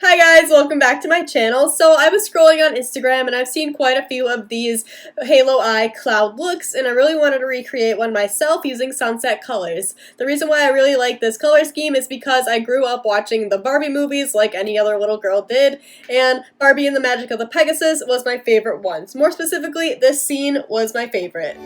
Hi guys, welcome back to my channel. So I was scrolling on Instagram and I've seen quite a few of these halo eye cloud looks, and I really wanted to recreate one myself using sunset colors. The reason why I really like this color scheme is because I grew up watching the Barbie movies like any other little girl did, and Barbie and the Magic of the Pegasus was my favorite one. More specifically, this scene was my favorite.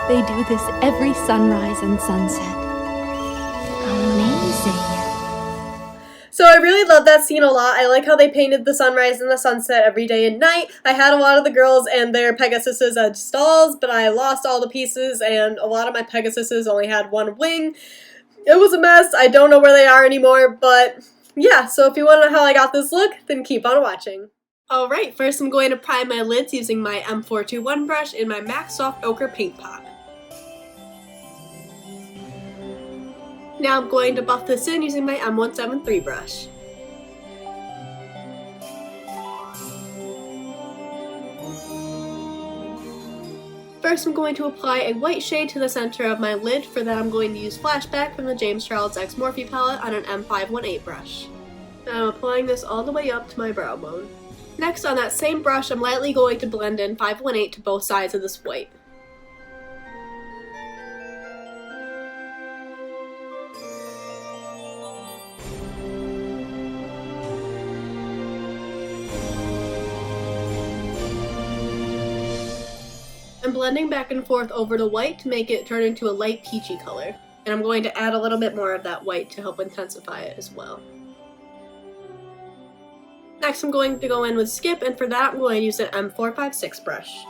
They do this every sunrise and sunset. Amazing. So I really love that scene a lot. I like how they painted the sunrise and the sunset every day and night. I had a lot of the girls and their Pegasuses as stalls, but I lost all the pieces and a lot of my Pegasuses only had one wing. It was a mess. I don't know where they are anymore, but yeah, so if you want to know how I got this look, then keep on watching. Alright, first I'm going to prime my lids using my M421 brush in my MAC Soft Ochre paint pot. Now I'm going to buff this in using my M173 brush. First I'm going to apply a white shade to the center of my lid. For that I'm going to use Flashback from the James Charles X Morphe palette on an M518 brush. Now I'm applying this all the way up to my brow bone. Next, on that same brush, I'm lightly going to blend in 518 to both sides of this white. I'm blending back and forth over the white to make it turn into a light peachy color. And I'm going to add a little bit more of that white to help intensify it as well. Next I'm going to go in with Skip, and for that I'm going to use an M456 brush.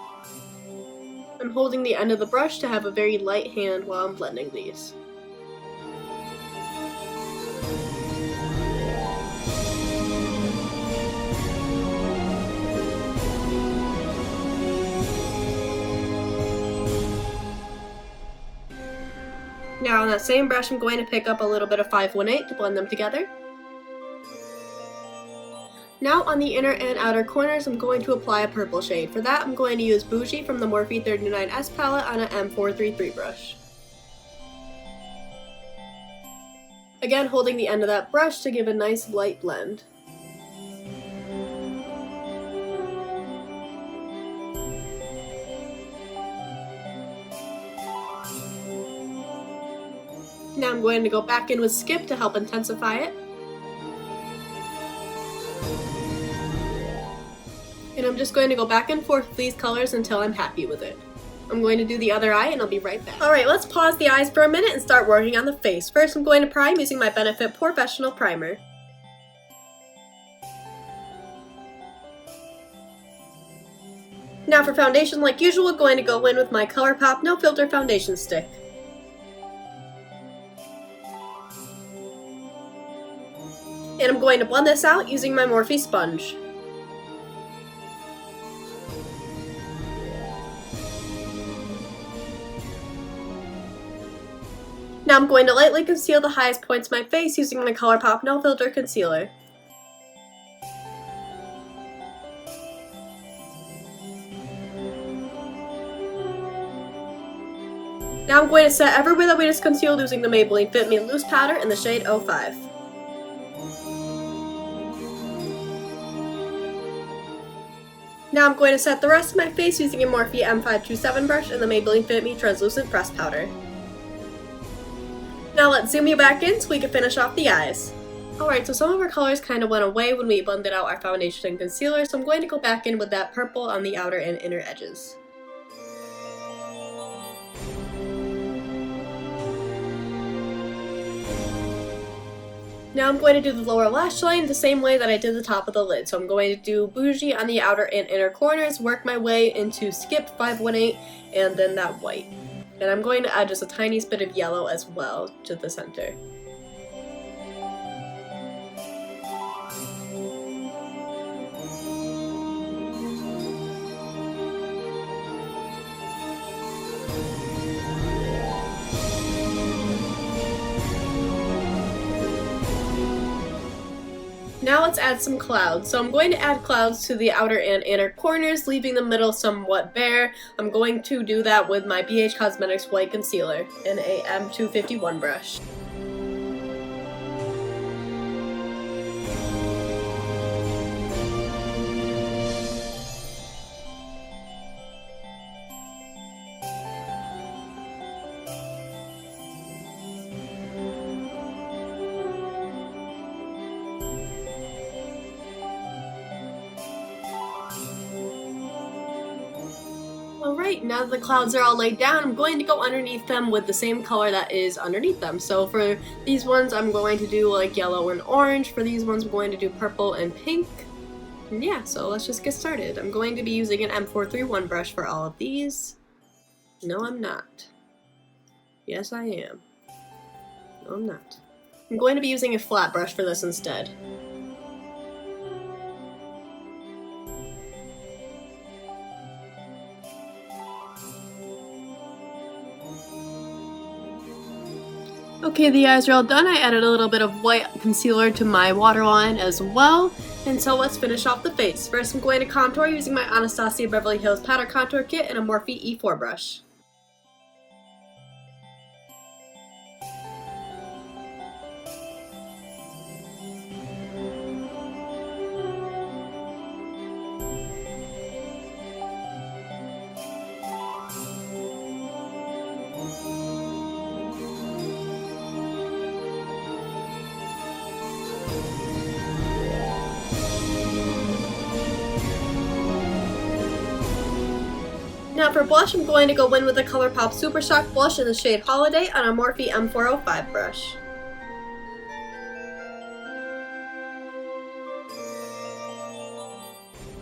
I'm holding the end of the brush to have a very light hand while I'm blending these. Now on that same brush I'm going to pick up a little bit of 518 to blend them together. Now on the inner and outer corners I'm going to apply a purple shade. For that I'm going to use Bougie from the Morphe 39S palette on an M433 brush. Again, holding the end of that brush to give a nice light blend. Now I'm going to go back in with Skip to help intensify it. And I'm just going to go back and forth with these colors until I'm happy with it. I'm going to do the other eye and I'll be right back. Alright, let's pause the eyes for a minute and start working on the face. First I'm going to prime using my Benefit Professional Primer. Now for foundation, like usual, I'm going to go in with my ColourPop No Filter Foundation Stick. And I'm going to blend this out using my Morphe sponge. Now I'm going to lightly conceal the highest points of my face using my ColourPop No Filter Concealer. Now I'm going to set everywhere that we just concealed using the Maybelline Fit Me Loose Powder in the shade 05. Now I'm going to set the rest of my face using a Morphe M527 brush and the Maybelline Fit Me Translucent Pressed Powder. Now let's zoom you back in so we can finish off the eyes. Alright, so some of our colors kind of went away when we blended out our foundation and concealer, so I'm going to go back in with that purple on the outer and inner edges. Now I'm going to do the lower lash line the same way that I did the top of the lid. So I'm going to do Bougie on the outer and inner corners, work my way into Skip 518, and then that white. And I'm going to add just a tiny bit of yellow as well to the center. Now let's add some clouds. So I'm going to add clouds to the outer and inner corners, leaving the middle somewhat bare. I'm going to do that with my BH Cosmetics White Concealer in a M251 brush. Alright, now that the clouds are all laid down, I'm going to go underneath them with the same color that is underneath them. So for these ones, I'm going to do like yellow and orange. For these ones, I'm going to do purple and pink. And yeah, so let's just get started. I'm going to be using an M431 brush for all of these. No, I'm not. Yes, I am. No, I'm not. I'm going to be using a flat brush for this instead. Okay, the eyes are all done. I added a little bit of white concealer to my waterline as well. And so let's finish off the face. First, I'm going to contour using my Anastasia Beverly Hills Powder Contour Kit and a Morphe E4 brush. Now for blush, I'm going to go in with the ColourPop Super Shock blush in the shade Holiday on a Morphe M405 brush.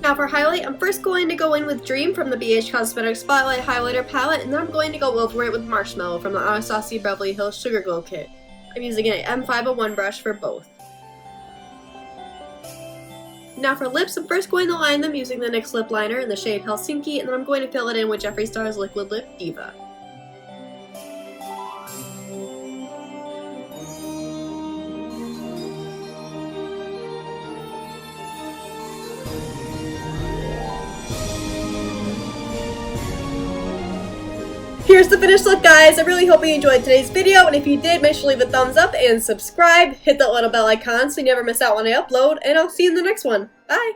Now for highlight, I'm first going to go in with Dream from the BH Cosmetics Spotlight Highlighter Palette, and then I'm going to go over it with Marshmallow from the Anastasia Beverly Hills Sugar Glow Kit. I'm using an M501 brush for both. Now for lips, I'm first going to line them using the NYX lip liner in the shade Helsinki, and then I'm going to fill it in with Jeffree Star's Liquid Lip Diva. Here's the finished look, guys. I really hope you enjoyed today's video, and if you did, make sure to leave a thumbs up and subscribe. Hit that little bell icon so you never miss out when I upload, and I'll see you in the next one. Bye!